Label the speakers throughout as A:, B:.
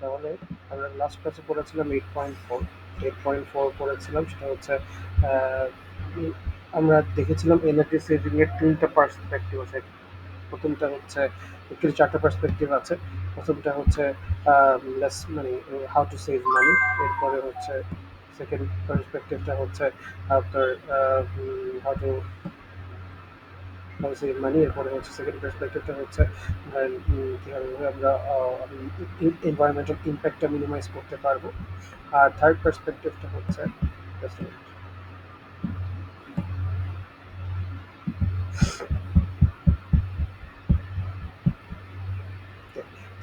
A: তাহলে আমরা লাস্ট ক্লাসে পড়েছিলাম 8.4। 8.4 পড়েছিলাম, সেটা হচ্ছে আহ, উম, আমরা দেখেছিলাম এনার্জি সেভিং এর তিনটা পার্সপেক্টিভ আছে। প্রথমটা হচ্ছে, অ্যাকচুয়ালি চারটা পার্সপেক্টিভ আছে। প্রথমটা হচ্ছে লেস মানে হাউ টু সেভ মানি। এরপরে হচ্ছে সেকেন্ড পার্সপেক্টিভটা হচ্ছে আপনার হাউ টু সেভ মানি। এরপরে হচ্ছে সেকেন্ড পার্সপেক্টিভটা হচ্ছে কীভাবে আমরা এনভায়রনমেন্টাল ইম্প্যাক্টটা মিনিমাইজ করতে পারবো। আর থার্ড পার্সপেক্টিভটা হচ্ছে just a minute.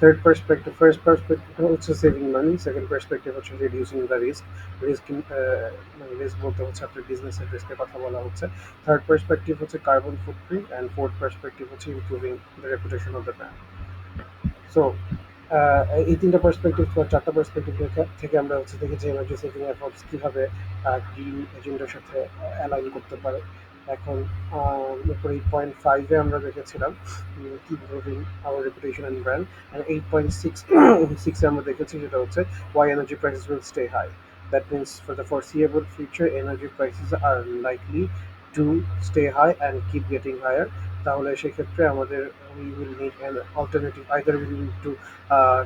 A: Third perspective, first perspective হচ্ছে সেভিং মানি, সেকেন্ড পার্সপেক্টিভ হচ্ছে রিডিউসিং দ্য রিস্ক। রিস্ক মানে রিস্ক বলতে হচ্ছে আপনার বিজনেসের রিস্কের কথা বলা হচ্ছে। থার্ড পার্সপেক্টিভ হচ্ছে carbon footprint, and fourth perspective হচ্ছে improving the reputation of the brand. So এই তিনটা পার্সপেক্টিভ বা চারটা পার্সপেক্টিভ থেকে আমরা হচ্ছে দেখেছি এনার্জি সেভিং এফোর্টস কীভাবে গ্রিন এজেন্ডার সাথে অ্যালাইন করতে পারে। এখন এরপর 8.5-এ আমরা দেখেছিলাম improving our reputation and brand. And 8.6 আমরা দেখেছি যেটা হচ্ছে why energy prices will stay high. That means for the foreseeable future, energy prices are likely to stay high and keep getting higher. তাহলে সেক্ষেত্রে আমাদের we will need an alternative. Either we need to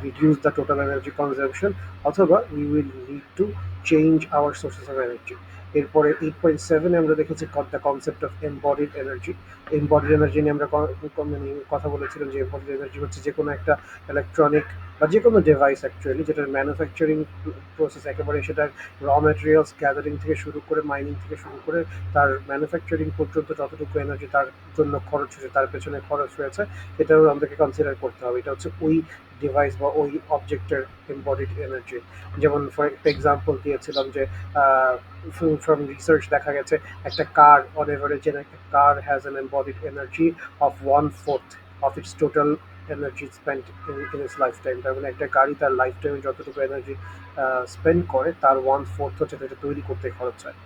A: reduce the total energy consumption, অথবা we will need to change our sources of energy. এরপরে 8.7 আমরা দেখেছি the concept of embodied energy. Embodied energy নিয়ে আমরা মানে কথা বলেছিলাম যে এমবডিড এনার্জি হচ্ছে যে কোনো একটা ইলেকট্রনিক বা যে কোনো ডিভাইস অ্যাকচুয়ালি যেটার ম্যানুফ্যাকচারিং প্রসেস একেবারে সেটার র ম্যাটেরিয়ালস গ্যাদারিং থেকে শুরু করে মাইনিং থেকে শুরু করে তার ম্যানুফ্যাকচারিং পর্যন্ত যতটুকু এনার্জি তার জন্য খরচ হয়েছে, তার পেছনে খরচ হয়েছে, এটাও আমাদেরকে কনসিডার করতে হবে। এটা হচ্ছে ওই ডিভাইস বা ওই অবজেক্টের এমবডিড এনার্জি। যেমন ফর এক্সাম্পল দিয়েছিলাম যে ফ্রম রিসার্চ দেখা গেছে একটা কার অন এভারেজ, একটা car has an embodied energy of 1/4 of its total energy spend in its life time. তার মানে একটা গাড়ি তার লাইফ টাইমে যতটুকু এনার্জি স্পেন্ড করে তার 1/4 হচ্ছে এটা তৈরি করতে খরচ হয়,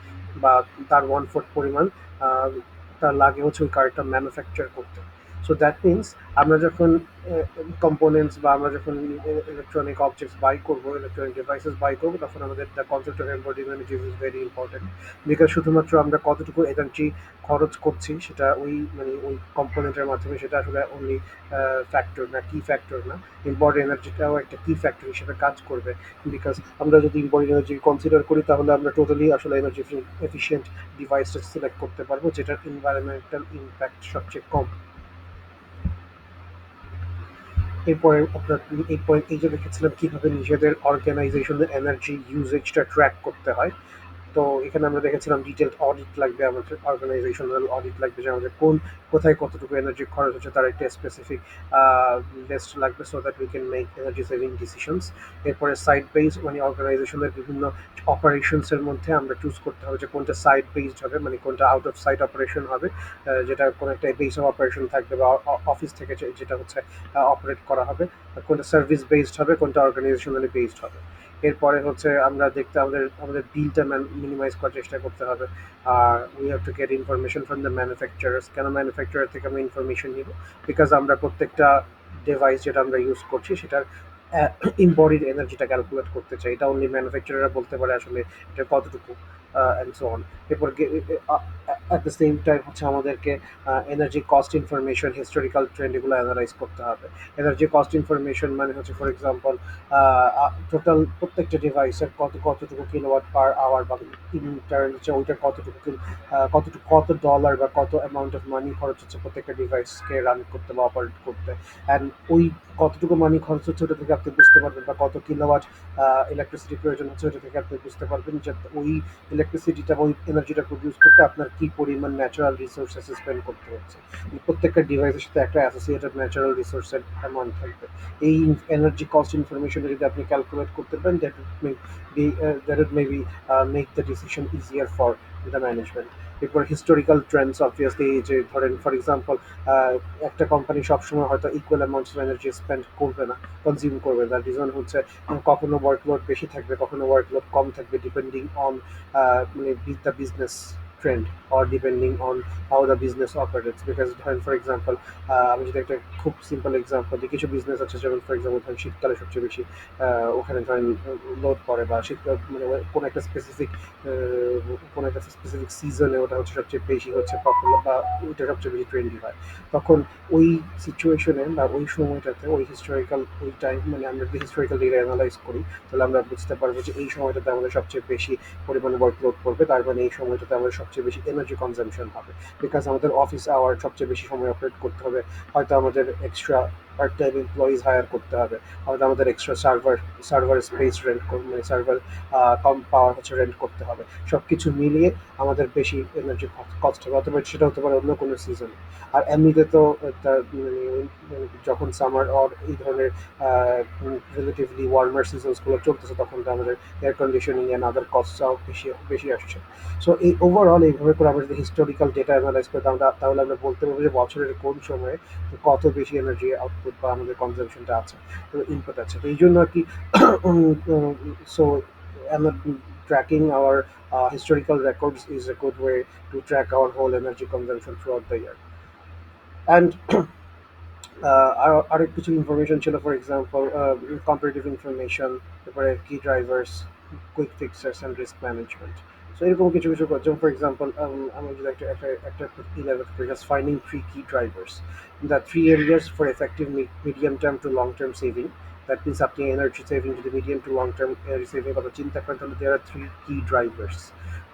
A: বা তার 1/4 পরিমাণ আহ, তার লাগে হচ্ছে ওই কারটা ম্যানুফ্যাকচার করতে। সো দ্যাট মিনস আমরা যখন কম্পোনেন্টস বা আমরা যখন ইলেকট্রনিক অবজেক্টস বাই করবো, ইলেকট্রনিক ডিভাইসেস বাই করবো, তখন আমাদের the concept of embodied energy is very important. Because শুধুমাত্র আমরা কতটুকু এনার্জি খরচ করছি সেটা ওই মানে ওই কম্পোনেন্টের মাধ্যমে, সেটা আসলে অনলি ফ্যাক্টর না, কি ফ্যাক্টর না। ইম্পর্টেন্ট এনার্জিটাও একটা কি ফ্যাক্টর হিসেবে কাজ করবে। বিকজ আমরা যদি ইম্পর্টেন্ট এনার্জি কনসিডার করি তাহলে আমরা টোটালি আসলে এনার্জি এফিসিয়েন্ট ডিভাইসটা সিলেক্ট করতে পারবো যেটার এনভায়রনমেন্টাল ইম্প্যাক্ট সবচেয়ে কম। এরপরে আপনার 8.8-এ দেখেছিলাম কিভাবে নিজেদের অর্গানাইজেশনের এনার্জি ইউজেজটা ট্র্যাক করতে হয়। তো এখানে আমরা দেখেছিলাম ডিটেলড অডিট লাগবে, আমাদের অর্গানাইজেশনাল অডিট লাগবে যে আমাদের কোথায় কতটুকু এনার্জি খরচ হচ্ছে তার একটা স্পেসিফিক লিস্ট লাগবে, so that we can make energy saving decisions. এরপরে সাইট বেস মানে অর্গানাইজেশনের বিভিন্ন অপারেশনসের মধ্যে আমরা চুজ করতে হবে যে কোনটা সাইট বেসড হবে, মানে কোনটা আউট অফ সাইট অপারেশন হবে, যেটা কোনো একটা বেস অফ অপারেশন থাকবে বা অফিস থেকে যেটা হচ্ছে অপারেট করা হবে, কোনটা সার্ভিস বেসড হবে, কোনটা অর্গানাইজেশনালি বেসড হবে। এরপরে হচ্ছে আমরা দেখতে আমাদের আমাদের বিলটা মিনিমাইজ করার চেষ্টা করতে হবে। আর we have to get information from the manufacturers. কেন ম্যানুফ্যাকচারার থেকে আমরা ইনফরমেশন নিব? বিকজ আমরা প্রত্যেকটা ডিভাইস যেটা আমরা ইউজ করছি সেটার ইম্বডিড এনার্জিটা ক্যালকুলেট করতে চাই। এটা অনলি ম্যানুফ্যাকচারাররা বলতে পারে আসলে এটা কতটুকু, অ্যান্ড সো অন। এরপর অ্যাট দ্য সেম টাইম হচ্ছে আমাদেরকে energy cost information, historical trend এগুলো অ্যানালাইজ করতে হবে। এনার্জি কস্ট ইনফরমেশন মানে হচ্ছে ফর এক্সাম্পল টোটাল প্রত্যেকটা ডিভাইসের কতটুকু কিলোওয়াট পার আওয়ার বা ইন্টারন হচ্ছে ওইটা কতটুকু কত ডলার বা কত অ্যামাউন্ট অফ মানি খরচ হচ্ছে প্রত্যেকটা ডিভাইসকে রান করতে বা অপারেট করতে। অ্যান্ড ওই কতটুকু মানি খরচ হচ্ছে ওটা থেকে আপনি বুঝতে পারবেন, বা কত কিলোওয়াট ইলেকট্রিসিটি প্রয়োজন হচ্ছে ওটা থেকে আপনি বুঝতে পারবেন যে ওই ইলেকট্রিসিটিটা ওই এনার্জিটা প্রডিউস করতে আপনার কি পরিমাণ ন্যাচারাল রিসোর্সেস স্পেন্ড করতে হচ্ছে। প্রত্যেকটা ডিভাইসের সাথে একটা অ্যাসোসিয়েটেড ন্যাচারাল রিসোর্সের অ্যামাউন্ট থাকবে। এই এনার্জি কস্ট ইনফরমেশনটা যদি আপনি ক্যালকুলেট করতে পারেন, that would maybe make the decision easier for the management. এরপর হিস্টোরিক্যাল ট্রেন্ডস অবভিয়াসলি, যে ধরেন ফর এক্সাম্পল একটা কোম্পানি সবসময় হয়তো equal amounts of energy spend করবে না, কনজিউম করবে। তার রিজন হচ্ছে কখনো ওয়ার্কলোড বেশি থাকবে, কখনো ওয়ার্কলোড কম থাকবে, ডিপেন্ডিং অন মানে the business trend or depending on how the business operates. Because for example, আমি যদি একটা খুব সিম্পল এক্সাম্পল দিই, কিছু বিজনেস আছে যেমন ফর এক্সাম্পল ধরেন শীতকালে সবচেয়ে বেশি ওখানে ধরেন লোড পড়ে, বা শীতকাল মানে কোনো একটা স্পেসিফিক কোনো একটা স্পেসিফিক সিজনে ওটা হচ্ছে সবচেয়ে বেশি হচ্ছে পপুলার, বা ওইটা সবচেয়ে বেশি ট্রেন্ডি হয়। তখন ওই সিচুয়েশনে বা ওই সময়টাতে ওই হিস্টোরিক্যাল ওই টাইম মানে আমরা যদি হিস্টোরিক্যাল ডেটা অ্যানালাইজ করি, তাহলে আমরা বুঝতে পারবো যে এই সময়টাতে আমাদের সবচেয়ে বেশি পরিমাণে ওয়ার্কলোড পড়বে, তার মানে এই সময়টাতে আমাদের সবচেয়ে বেশি এনার্জি কনজাম্পশন হবে। বিকজ আমাদের অফিস আওয়ার সবচেয়ে বেশি সময় অপারেট করতে হবে, হয়তো আমাদের extra part time employees hire করতে হবে, হয়তো আমাদের এক্সট্রা সার্ভার স্পেস রেন্ট মানে সার্ভার কম পাওয়ার হচ্ছে রেন্ট করতে হবে। সব কিছু মিলিয়ে আমাদের বেশি এনার্জি কস্ট হবে, অথবা সেটা হতে পারে অন্য কোনো সিজন। আর এমনিতে তো যখন সামার অর এই ধরনের রিলেটিভলি ওয়ার্মার সিজনসগুলো চলতেছে, তখন তো আমাদের এয়ার কন্ডিশনিং অ্যান্ড আদার কস্টটাও বেশি বেশি আসছে। সো এই ওভারঅল এইভাবে করে আমরা যদি হিস্টোরিক্যাল ডেটা অ্যানালাইজ করি, তাহলে আমরা বলতে পারবো যে বছরের কোন সময়ে কত বেশি এনার্জি আউটপুট বা আমাদের কনজাম্পশনটা আছে, তো ইনপুট আছে। তো এই জন্য আর কি so tracking our historical records is a good way to track our whole energy consumption throughout the year. And আরো কিছু ইনফরমেশন ছিল, ফর এক্সাম্পল কম্পারেটিভ ইনফরমেশন, তারপরে key drivers, quick fixers and risk management. So এরকম কিছু কিছু যেমন for example আমি যদি একটা finding three key drivers, the three areas for effective medium term to long term saving. That means আপনি energy saving যদি medium to long term saving কথা চিন্তা করেন, তাহলে দেয়ার আর থ্রি কি ড্রাইভার্স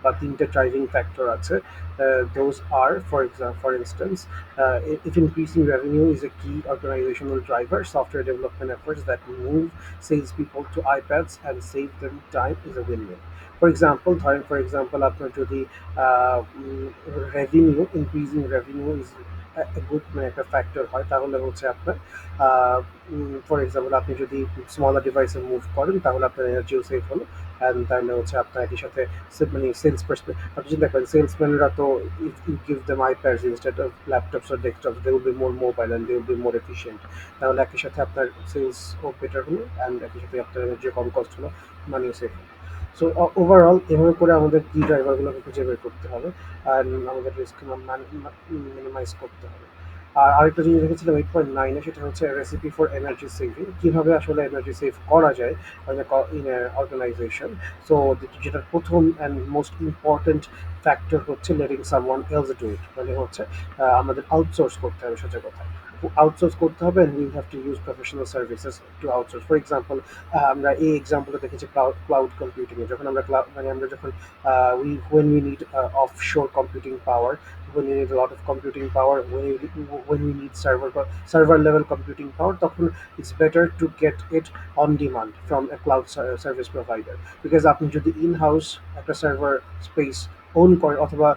A: বা তিনটে ড্রাইভিং ফ্যাক্টর আছে। Those are, for instance, if increasing revenue is a key organizational driver, software development efforts that move salespeople to iPads and save them time is a win-win. For example, আপনার যদি revenue increasing revenue is a good মানে একটা factor হয়, তাহলে হচ্ছে আপনার for example আপনি যদি স্মলার ডিভাইসে মুভ করেন, তাহলে আপনার এনার্জিও সেভ হলো। অ্যান্ড তাহলে হচ্ছে আপনার একই সাথে মানে সেলস পার্সপেক্ট আপনি চিন্তা করেন, সেলসম্যানরা তো if you give them iPads instead of laptops or desktops, they will be more mobile and they will be more efficient. তাহলে একই সাথে আপনার সেলসও বেটার হলো, অ্যান্ড একই সাথে আপনার এনার্জি কম কস্ট হলো, মানিও সেভ হলো। সো ওভারঅল এভাবে করে আমাদের কি ড্রাইভারগুলোকে খুঁজে বের করতে হবে, অ্যান্ড আমাদের রিস্ক মিনিমাইজ করতে হবে। আর আরেকটা জিনিস দেখেছিলাম 8.9-এ, সেটা হচ্ছে রেসিপি ফর এনার্জি সেভিং, কীভাবে আসলে এনার্জি সেভ করা যায় ইন অর্গানাইজেশন। সো যেটার প্রথম অ্যান্ড মোস্ট ইম্পর্টেন্ট ফ্যাক্টর হচ্ছে letting someone else do it, মানে হচ্ছে আমাদের আউটসোর্স করতে হবে সোজা কথা। আউটসোর্স করতে হবে, and we have to use professional services to outsource. For example, আমরা এই এক্সাম্পলটা দেখেছি ক্লাউড কম্পিউটিংয়ে, যখন আমরা মানে আমরা যখন when we need offshore computing power, when we need a lot of computing power, when we need server level computing power, তখন it's better to get it on demand from a cloud service provider. Because আপনি যদি in house একটা server space on করেন, অথবা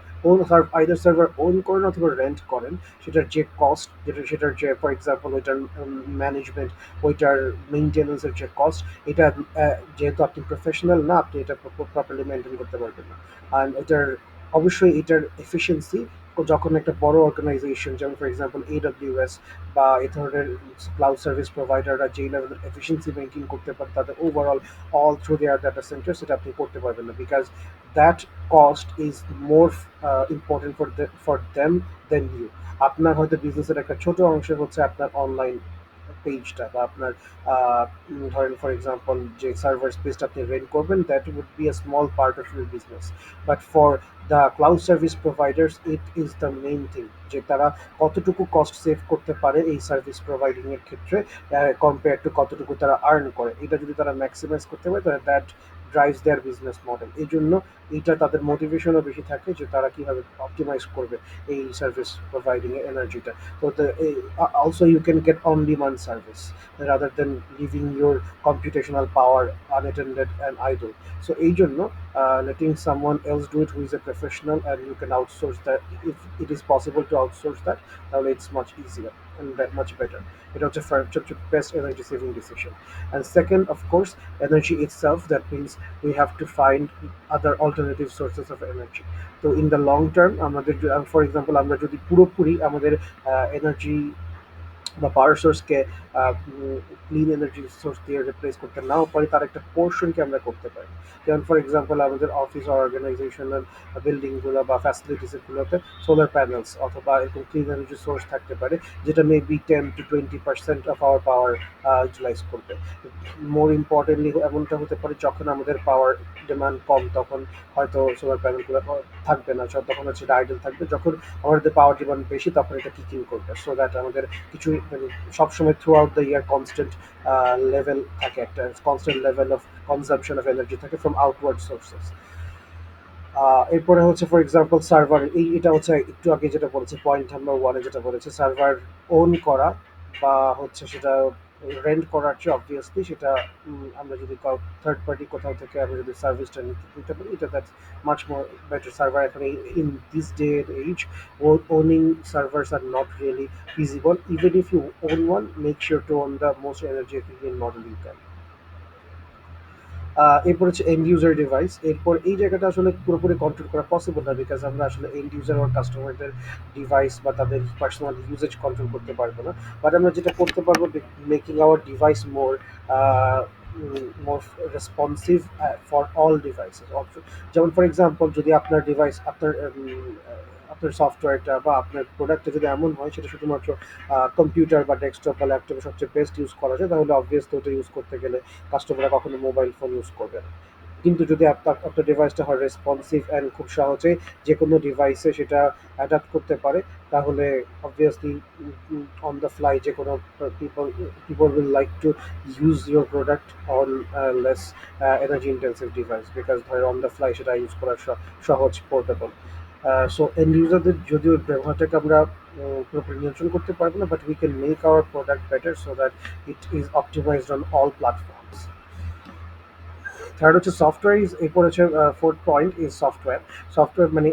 A: either server on করেন অথবা rent করেন, সেটার যে কস্ট, সেটার যে ফর এক্সাম্পল ওইটার ম্যানেজমেন্ট, ওইটার মেইনটেনেন্সের যে কস্ট, এটা যেহেতু আপনি প্রফেশনাল না, আপনি এটা প্রপারলি মেনটেন করতে পারবেন না। অ্যান্ড এটার অবশ্যই এটার এফিসিয়েন্সি, যখন একটা বড় অর্গানাইজেশন যেমন ফর এক্সাম্পল AWS বা এ ধরনের ক্লাউড সার্ভিস প্রোভাইডাররা যেই লেভেলের এফিসিয়েন্সি মেনটেন করতে পারে তাদের overall all through their data center, সেটা আপনি করতে পারবেন না। Because that cost is more important for them than you. আপনার হয়তো বিজনেসের একটা ছোট অংশ হচ্ছে আপনার অনলাইন পেজটা, বা আপনার ধরেন ফর এক্সাম্পল যে সার্ভার স্পেসটা আপনি রেন্ট করবেন, that would be a small part of your business. But for the cloud service providers it is the main thing, যে তারা কতটুকু কস্ট সেভ করতে পারে এই সার্ভিস প্রোভাইডিংয়ের ক্ষেত্রে কম্পেয়ার টু কতটুকু তারা আর্ন করে। এটা যদি তারা ম্যাক্সিমাইজ করতে পারে, তাহলে that drives there business model. এই জন্য এইটা তাদের মোটিভেশনও বেশি থাকে যে তারা কীভাবে অপটিমাইজ করবে এই সার্ভিস প্রোভাইডিংয়ের এনার্জিটা। So also you can get on-demand service rather than leaving your computational power unattended and idle. So এই জন্য letting someone else do it who is a professional, and you can outsource that if it is possible to outsource that, তাহলে it's much easier and that much better. এটা হচ্ছে best energy saving decision. And second, of course, energy itself. That means we have to find other alternative sources of energy. তো in the long term আমাদের for example আমরা যদি পুরোপুরি আমাদের energy বা পাওয়ার সোর্সকে clean energy source দিয়ে replace করতে নাও পারি, তার একটা পোর্শনকে আমরা করতে পারি। যেমন ফর এক্সাম্পল আমাদের অফিস অর্গানাইজেশনাল বিল্ডিংগুলো বা ফ্যাসিলিটিসগুলোতে সোলার প্যানেলস অথবা এরকম ক্লিন এনার্জি সোর্স থাকতে পারে, যেটা maybe 10 to 20% of our power utilise করবে। মোর ইম্পর্টেন্টলি এমনটা হতে পারে যখন আমাদের পাওয়ার ডিমান্ড কম, তখন হয়তো সোলার প্যানেলগুলো থাকবে না, তখন হচ্ছে এটা আইডল থাকবে। যখন আমাদের পাওয়ার ডিমান্ড বেশি তখন এটা কিকিং করবে, সো দ্যাট আমাদের কিছু মানে সবসময় through out the year constant level থাকে, একটা constant level of consumption of energy থাকে ফ্রম আউটওয়ার্ড সোর্সেস। এরপরে হচ্ছে ফর এক্সাম্পল সার্ভার, এটা হচ্ছে একটু আগে যেটা বলেছে পয়েন্ট নাম্বার ওয়ানে যেটা বলেছে, সার্ভার ওন করা বা হচ্ছে সেটা রেন্ট করার চেয়ে অবভিয়াসলি সেটা আমরা যদি থার্ড পার্টি কোথাও থেকে আমরা যদি সার্ভিসটা নিতে পারি, এটা that's much more better. Server এখন in this day and age owning servers are not really feasible. Even if you own one, make sure to own the most energy efficient model you can. এরপর হচ্ছে and user device. এরপর এই জায়গাটা আসলে পুরোপুরি control করা possible না, because আমরা আসলে এন্ড ইউজার আর কাস্টমারদের ডিভাইস বা তাদের পার্সোনাল ইউজেজ কন্ট্রোল করতে পারবো না। বাট আমরা যেটা করতে পারবো, making hour device more responsive for all devices. যেমন ফর এক্সাম্পল যদি আপনার ডিভাইস আপনার সফটওয়্যারটা বা আপনার প্রোডাক্টটা যদি এমন হয় সেটা শুধুমাত্র কম্পিউটার বা ডেস্কটপ বা ল্যাপটপে সবচেয়ে বেস্ট ইউজ করা যায়, তাহলে অবভিয়াসলি ওটা ইউজ করতে গেলে কাস্টমাররা কখনো মোবাইল ফোন ইউজ করবে না। কিন্তু যদি আপনার ডিভাইসটা হয় রেসপন্সিভ অ্যান্ড খুব সহজে যে কোনো ডিভাইসে সেটা অ্যাডাপ্ট করতে পারে, তাহলে অবভিয়াসলি অন দ্য ফ্লাই যে কোনো people people will like to use your product on less energy intensive device, because ধর অন দ্য ফ্লাই সেটা ইউজ করা সহজ, পোর্টেবল। সো এন্ড ইউজারদের যদিও ব্যবহারটাকে আমরা পুরোপুরি নিয়ন্ত্রণ করতে পারবো না, but we can make our product better so that it is optimised on all platforms. Third হচ্ছে সফটওয়্যার ইজ, এরপর হচ্ছে fourth point is software. Software মানে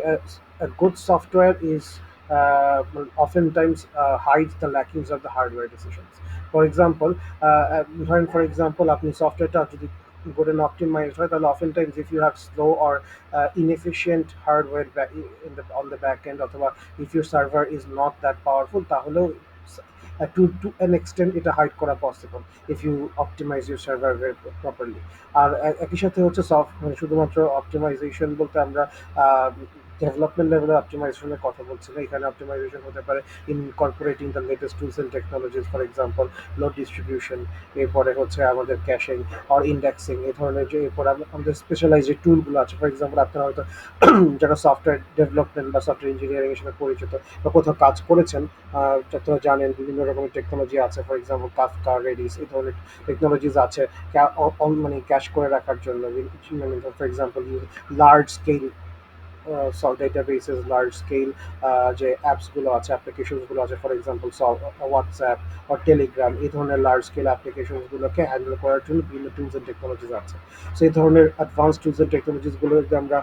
A: good software is oftentimes hides the lackings of the hardware decisions. For example, ধরেন for example আপনি সফটওয়্যারটা যদি good and optimized হয়, তাহলে oftentimes if you have slow or inefficient hardware on the back end, অথবা if your server is not that powerful, তাহলেও to an extent এটা hide করা possible if you optimize your server very properly. আর একই সাথে হচ্ছে মানে শুধুমাত্র optimisation বলতে আমরা ডেভেলপমেন্ট লেভেলের অপটিমাইজেশনের কথা বলছি না। এখানে অপটিমাইজেশন হতে পারে incorporating the latest tools and technologies, for example load distribution, এরপরে হচ্ছে আমাদের ক্যাশিং আর ইন্ডেক্সিং, এই ধরনের যে এরপর আমাদের স্পেশালাইজ যে টুলগুলো আছে। ফর এক্সাম্পল আপনারা হয়তো যারা সফটওয়্যার ডেভেলপমেন্ট বা সফটওয়্যার ইঞ্জিনিয়ারিং এর সাথে পরিচিত বা কোথাও কাজ করেছেন, আপনারা জানেন বিভিন্ন রকমের টেকনোলজি আছে। ফর এক্সাম্পল কাফকা, রেডিস, এই ধরনের টেকনোলজিস আছে মানে ক্যাশ করে রাখার জন্য। মানে for example large scale databases, large scale যে অ্যাপসগুলো আছে, অ্যাপ্লিকেশনসগুলো আছে, ফর এক্সাম্পল হোয়াটসঅ্যাপ বা টেলিগ্রাম, এই ধরনের লার্জ স্কেল অ্যাপ্লিকেশনসগুলোকে হ্যান্ডেল করার জন্য বিভিন্ন টুলস অ্যান্ড টেকনোলজিস আছে। সো এই ধরনের অ্যাডভান্স টুলস অ্যান্ড টেকনোলজিসগুলো যদি আমরা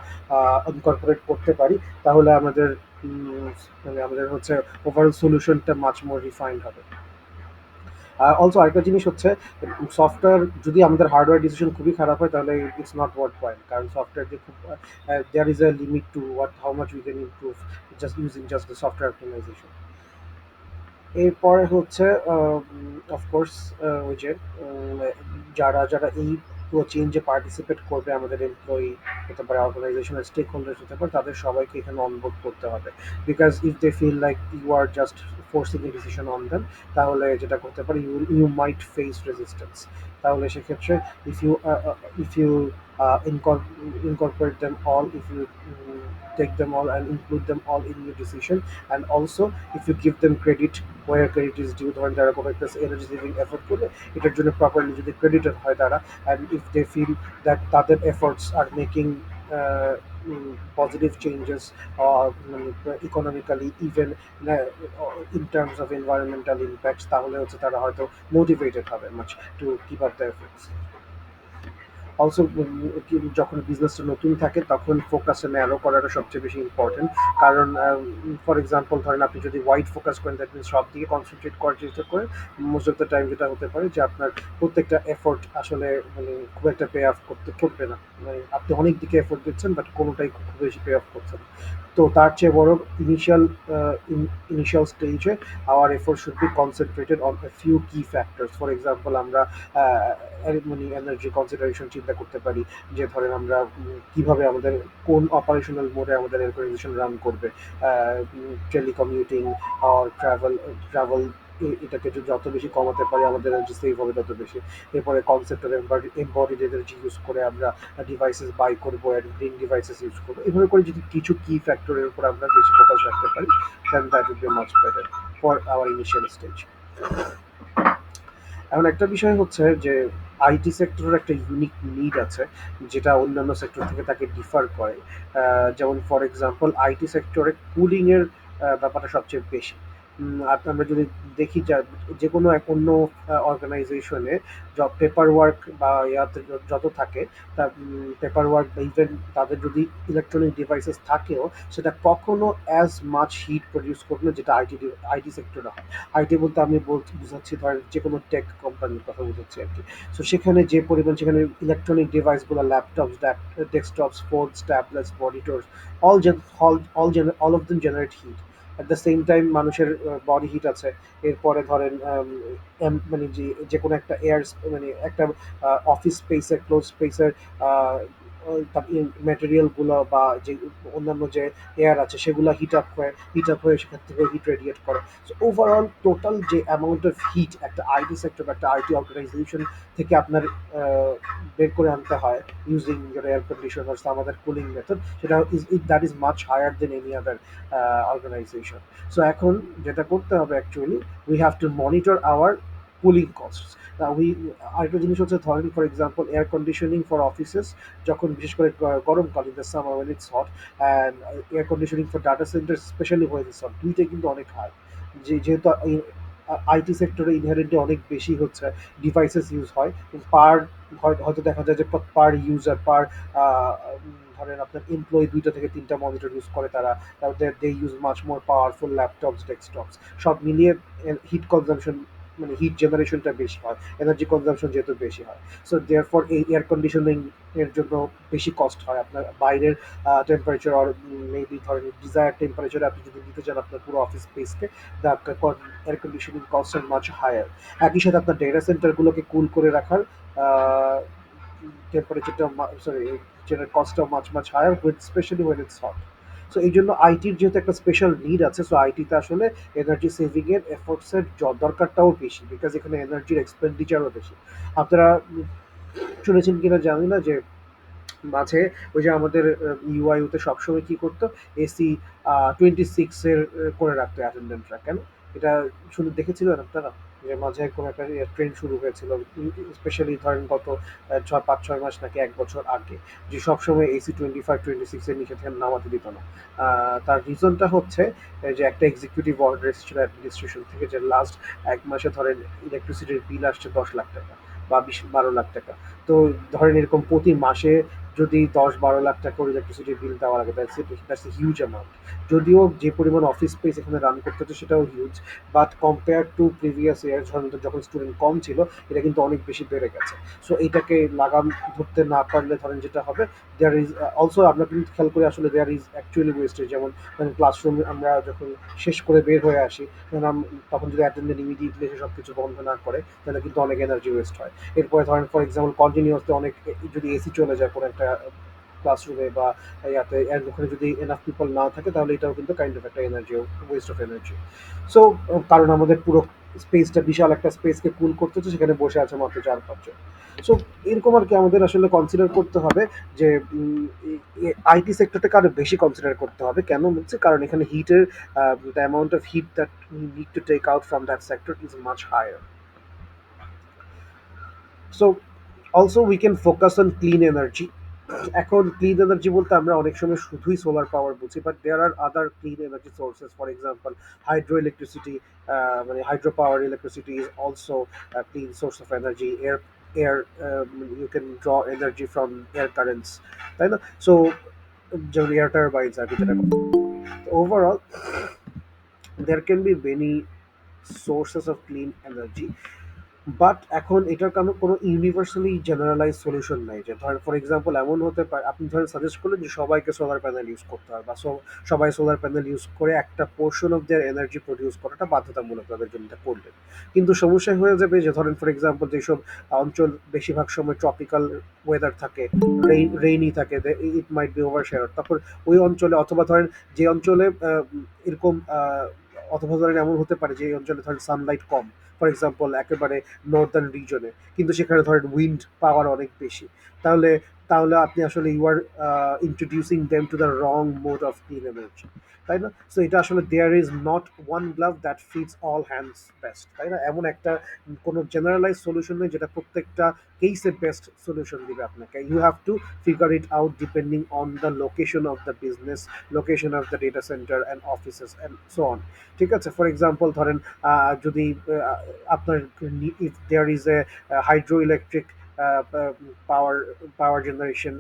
A: ইনকর্পোরেট করতে পারি, তাহলে আমাদের মানে আমাদের হচ্ছে ওভারঅল সলিউশনটা মাচ মোর রিফাইন্ড হবে। অলসো আরেকটা জিনিস হচ্ছে, সফটওয়্যার যদি আমাদের হার্ডওয়্যার ডিসিশন খুবই খারাপ হয়, তাহলে ইটস নট ওয়ার্থ পয়েন্ট, কারণ সফটওয়্যার যে খুব there is a limit to what how much we can improve just using just the software optimization. এরপরে হচ্ছে অফকোর্স ওই যে যারা যারা এই পুরো চেঞ্জে পার্টিসিপেট করবে, আমাদের এমপ্লয়ি হতে পারে, অর্গানাইজেশনের স্টেক হোল্ডার্স হতে পারে, তাদের সবাইকে এখানে অনবোর্ড করতে হবে। Because if they feel like you are just forcing a decision on them, তাহলে যেটা করতে পারে, ইউ মাইট ফেস রেজিস্ট্যান্স। তাহলে সেক্ষেত্রে if you incorporate them all, if you take them all and include them all in your decision, and also if you give them credit where credit is due, ধরেন যারা কোনো একটা energy saving effort করলে এটার জন্য properly যদি credited হয় তারা, and if they feel that তাদের efforts are making positive changes economically, even in terms of environmental impacts, তাহলে হচ্ছে তারা হয়তো মোটিভেটেড হবে much to keep up their efforts. Also যখন বিজনেসটা নতুন থাকে তখন ফোকাসটা ন্যারো করাটা সবচেয়ে বেশি ইম্পর্টেন্ট। কারণ ফর এক্সাম্পল ধরেন আপনি যদি ওয়াইড ফোকাস করেন, দ্যাট মিনস সব দিকে কনসেন্ট্রেট করার চেষ্টা করেন, মোস্ট অফ দ্য টাইম যেটা হতে পারে যে আপনার প্রত্যেকটা এফোর্ট আসলে মানে খুব একটা পে অফ করবে না। মানে আপনি অনেক দিকে এফোর্ট দিচ্ছেন বাট কোনোটাই খুব বেশি পে অফ করছে না। তো তার চেয়ে বরং ইনিশিয়াল স্টেজে our effort should be concentrated on a few key factors. For example, আমরা মানে এনার্জি কনসিডারেশন চিন্তা করতে পারি, যে ধরেন আমরা কিভাবে আমাদের কোন অপারেশনাল মোডে আমাদের অর্গানাইজেশন রান করবে, টেলিকমিউটিং আর ট্রাভেল, এটাকে যত বেশি কমাতে পারি আমাদের এনার্জি সেভ হবে তত বেশি। এরপরে concept of embodied energy use করে আমরা ডিভাইসেস বাই করবো অ্যান্ড গ্রিন ডিভাইসেস ইউজ করবো। এভাবে করে যদি কিছু কি ফ্যাক্টরের উপর আমরা বেশি ফোকাস রাখতে পারি, then that would be much better for our initial stage. এখন একটা বিষয় হচ্ছে যে আইটি সেক্টরের একটা ইউনিক নিড আছে, যেটা অন্যান্য সেক্টর থেকে তাকে ডিফার করে। যেমন ফর এক্সাম্পল আইটি সেক্টরে কুলিং এর ব্যাপারটা সবচেয়ে বেশি। আর আমরা যদি দেখি যে কোনো এক অন্য অর্গানাইজেশনে পেপার ওয়ার্ক বা ইয়াতে যত থাকে, তা পেপার ওয়ার্ক বা ইভেন তাদের যদি ইলেকট্রনিক ডিভাইসেস থাকেও, সেটা কখনো অ্যাজ মাচ হিট প্রডিউস করবে না যেটা আইটি সেক্টরে হয়। আইটি বলতে আমি বুঝাচ্ছি ধরেন যে কোনো টেক কোম্পানির কথা বুঝাচ্ছি আর কি। সো সেখানে যে পরিমাণ, সেখানে ইলেকট্রনিক ডিভাইসগুলো, laptops, desktops, phones, tablets, monitors, all all of them generate heat. At the same time মানুষের বডি হিট আছে। এরপরে ধরেন মানে যে কোনো একটা মানে একটা অফিস স্পেসের, ক্লোজ স্পেসের ম্যাটেরিয়ালগুলো বা যে অন্যান্য যে এয়ার আছে সেগুলো হিট আপ হয়ে সেখান থেকে হিট রেডিয়েট করে। সো ওভারঅল টোটাল যে অ্যামাউন্ট অফ হিট একটা আইটি সেক্টর বা একটা আইটি অর্গানাইজেশন থেকে আপনার বের করে আনতে হয় ইউজিং your এয়ার কন্ডিশনার, আমাদের কুলিং মেথড, সেটা that is much higher than any other organization. So এখন যেটা করতে হবে actually, we have to monitor our cooling cost. আরেকটা জিনিস হচ্ছে ধরেন for example air conditioning for offices, যখন বিশেষ করে গরমকাল, in the summer when it's hot, and air conditioning for data center specially when it's hot, দুইটাই কিন্তু অনেক হাই। যেহেতু আইটি সেক্টরে ইনহারেন্টলি অনেক বেশি হচ্ছে ডিভাইসেস ইউজ হয়, পার হয়তো দেখা যায় যে পার ইউজার, ধরেন আপনার এমপ্লয়ি দুইটা থেকে তিনটা মনিটর ইউজ করে তারা, they use much more powerful laptops, desktops, সব মিলিয়ে হিট কনজামশন, মানে হিট জেনারেশনটা বেশি হয়, এনার্জি কনজামশন যেহেতু বেশি হয়। সো দেয়ার ফর এই এয়ার কন্ডিশনিং এর জন্য বেশি কস্ট হয়। আপনার বাইরের টেম্পারেচার আর মেবি ধরেন ডিজায়ার টেম্পারেচারে আপনি যদি দিতে চান আপনার পুরো অফিস স্পেসকে, the air conditioning cost are much higher. একই সাথে আপনার ডেটা সেন্টারগুলোকে কুল করে রাখার টেম্পারেচারটা, সরি, যেটার কস্টটা much higher with specially when it's hot. So এই জন্য আইটির যেহেতু একটা স্পেশাল নিড আছে, সো আইটিতে আসলে এনার্জি সেভিং এর এফোর্টসের দরকারটাও বেশি, বিকজ এখানে এনার্জির এক্সপেন্ডিচারও বেশি। আপনারা শুনেছেন কিনা জানি না যে মাঝে ওই যে আমাদের ইউআইতে সবসময় কি করতো, এসি 26 এর করে রাখতো অ্যাটেন্ডেন্টরা, কেন? এটা শুনে দেখেছিলেন আপনারা যে মাঝে কোনো একটা ট্রেন্ড শুরু হয়েছিল, স্পেশালি ধরেন গত 5-6 মাস নাকি 1 বছর আগে, যে সবসময় এসি 25-26 এর নিচে থেকে নামাতে দিত না। তার রিজনটা হচ্ছে যে একটা এক্সিকিউটিভ অর্ডার এসেছিল অ্যাডমিনিস্ট্রেশন থেকে, যে লাস্ট 1 মাসে ধরেন ইলেকট্রিসিটির বিল আসছে 10 লাখ টাকা বা 12 লাখ টাকা। তো ধরেন এরকম প্রতি মাসে যদি 10-12 লাখ টাকা করে ইলেকট্রিসিটির বিল দেওয়া লাগে, দ্যাটস এ হিউজ অ্যামাউন্ট। যদিও যে পরিমাণ অফিস স্পেস এখানে রান করতে হচ্ছে সেটাও huge, but compare to previous year যখন স্টুডেন্ট কম ছিল, এটা কিন্তু অনেক বেশি বেড়ে গেছে। সো এটাকে লাগাম ধরতে না পারলে ধরেন যেটা হবে, দেয়ার ইজ অলসো, আমরা কিন্তু খেয়াল করে আসলে দেয়ার ইজ অ্যাকচুয়ালি ওয়েস্টেজ। যেমন ক্লাসরুম আমরা যখন শেষ করে বের হয়ে আসি, তখন যদি অ্যাটেন্ডেন্ট ইমিডিয়েটলি এসে সব কিছু বন্ধ না করে, তাহলে কিন্তু অনেক এনার্জি ওয়েস্ট হয়। এরপরে ধরেন ফর এক্সাম্পল কন্টিনিউয়াসলি অনেক, যদি এসি চলে যায় কোনো একটা ক্লাসরুমে বা ইয়াতে, এর ওখানে যদি এনাফ পিপল না থাকে, তাহলে এটাও কিন্তু কাইন্ড অফ একটা energy, West of energy. So কারণ আমাদের পুরো স্পেসটা, বিশাল একটা স্পেসকে কুল করতে হচ্ছে, সেখানে বসে আছে মাত্র 4-5 জন। সো এরকম আর কি আমাদের আসলে কনসিডার করতে হবে যে আইটি সেক্টরটাকে আরো বেশি কনসিডার করতে হবে। কেন বলছি? কারণ এখানে হিটের the amount of heat that we need to take out from that sector is much higher. So also we can focus on clean energy. এখন ক্লিন এনার্জি বলতে আমরা অনেক সময় শুধুই সোলার পাওয়ার বুঝি, but there are other clean energy sources. For example hydro electricity, মানে hydro power electricity is also clean source of energy. Air you can draw energy from air currents, তাই না? সো যেমন এয়ার টারবাইন্স আর কি, যেটা overall there can be many sources of clean energy. But এখন এটার কোনো ইউনিভার্সালি জেনারেলাইজ সলিউশন নাই, যে ধরেন ফর এক্সাম্পল এমন হতে পারে আপনি ধরেন সাজেস্ট করলেন যে সবাইকে সোলার প্যানেল ইউজ করতে হয়, বা সবাই সোলার প্যানেল ইউজ করে একটা portion of their energy produce করাটা বাধ্যতামূলক তাদের জন্য, এটা করলেন। কিন্তু সমস্যা হয়ে যাবে যে ধরেন ফর এক্সাম্পল যেসব অঞ্চল বেশিরভাগ সময় ট্রপিক্যাল ওয়েদার থাকে, রেইনি থাকে, ইট মাইট বি ওভার শেয়ার, তখন ওই অঞ্চলে অথবা ধরেন যে অঞ্চলে এরকম অথবা ধরেন এমন হতে পারে যে এই অঞ্চলে ধরেন সানলাইট কম, ফর এক্সাম্পল একেবারে নর্দার্ন রিজনে, কিন্তু সেখানে ধরেন উইন্ড পাওয়ার অনেক বেশি, তাহলে তাহলে আপনি আসলে you are introducing them to the wrong mode of clean energy, তাই না? সো এটা আসলে there is not one glove that fits all hands best, তাই না? এমন একটা কোনো জেনারেলাইজ সলিউশন নেই যেটা প্রত্যেকটা কেসে বেস্ট সলিউশন দিবে আপনাকে। You have to figure it out depending on the location of the business, location of the data center and offices and so on. ঠিক আছে, ফর এক্সাম্পল ধরেন যদি আপনার if there is a hydro electric power power generation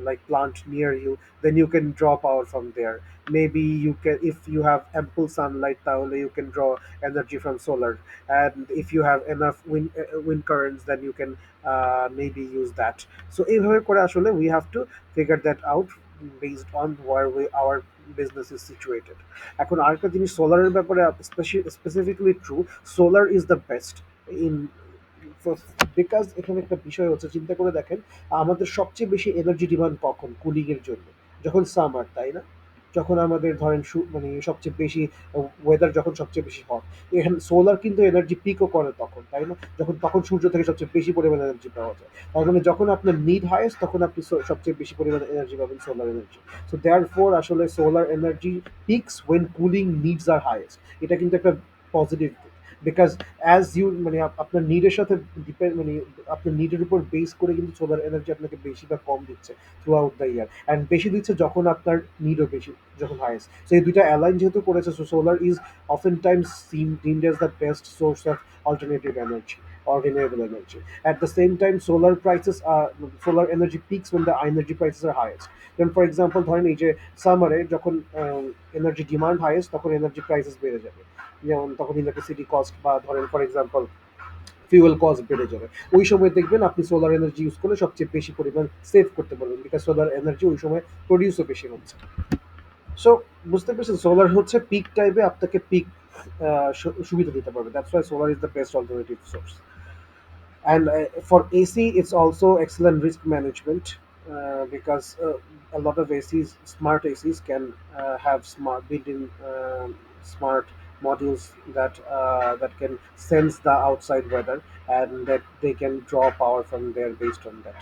A: like plant near you, then you can draw power from there. Maybe you can, if you have ample sunlight, তাহলে you can draw energy from solar, and if you have enough wind currents, then you can maybe use that. So এইভাবে করে আসলে we have to figure that out based on where our business is situated. এখন আরেকটা জিনিস সোলারের ব্যাপারে specifically true, solar is the best in, because এখানে একটা বিষয় হচ্ছে, চিন্তা করে দেখেন আমাদের সবচেয়ে বেশি এনার্জি ডিমান্ড কখন কুলিং এর জন্য? যখন সামার, তাই না? যখন আমাদের ধরেন মানে সবচেয়ে বেশি ওয়েদার যখন সবচেয়ে বেশি হট, এখানে সোলার কিন্তু এনার্জি পিকও করে তখন, তাই না? যখন তখন সূর্য থেকে সবচেয়ে বেশি পরিমাণে এনার্জি পাওয়া যায়। তার মানে যখন আপনার নিড হাইয়েস্ট তখন আপনি সবচেয়ে বেশি পরিমাণে এনার্জি পাবেন solar energy. So therefore আসলে solar energy peaks when cooling needs are highest. এটা কিন্তু একটা পজিটিভ, বিকজ অ্যাজ ইউ মানে আপনার নিডের সাথে ডিপেন্ড, মানে আপনার নিডের উপর বেস করে কিন্তু সোলার এনার্জি আপনাকে বেশি বা কম দিচ্ছে through out the year, and বেশি দিচ্ছে যখন আপনার নিডও বেশি, যখন হাইয়েস্ট। সো এই দুইটা অ্যালাইন যেহেতু করেছে, so solar is often times seen deemed as the best source of alternative energy or renewable energy. At the same time, solar energy peaks when the energy prices are highest. Then, for example, ধরেন এই যে সামারে যখন energy demand highest তখন energy prices বেড়ে যাবে, যেমন তখন electricity cost বা ধরেন ফর এক্সাম্পল ফিউয়েল কস্ট বেড়ে যাবে। ওই সময় দেখবেন আপনি সোলার এনার্জি ইউজ করলে সবচেয়ে বেশি পরিমাণ সেভ করতে পারবেন, বিকজ সোলার এনার্জি ওই সময় প্রডিউসও বেশি হচ্ছে। সো বুঝতে পেরেছেন, সোলার হচ্ছে পিক টাইপে আপনাকে পিক সুবিধা দিতে পারবে, that's why solar is the best alternative source. And for AC, it's also excellent risk management, because a lot of ACs, smart ACs, can have smart built-in smart modules that can sense the outside weather, and that they can draw power from there based on that.